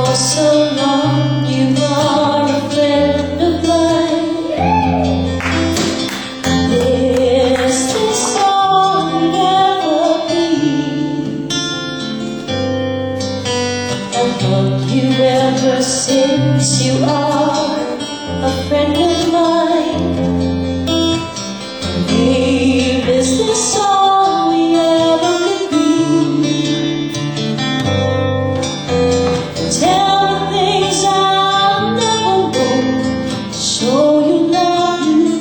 For so long you are a friend of mine. Is this all you'll ever be? I've loved you ever since you are a friend of mine. Babe, is this all we ever could be? Tell me things I'll never know, show you love you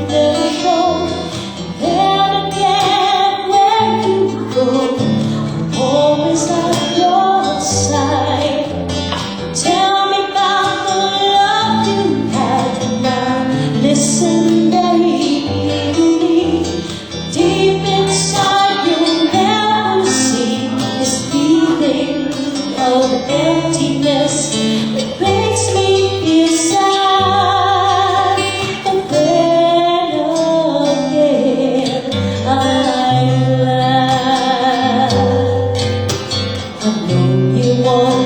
never shown. And then again, where you go, I'm always at your side. Tell me about the love you had, and I'll listen very eagerly. Deep inside you'll never see this feeling of emptiness that makes me feel sad. And then again I'm glad I've known you once.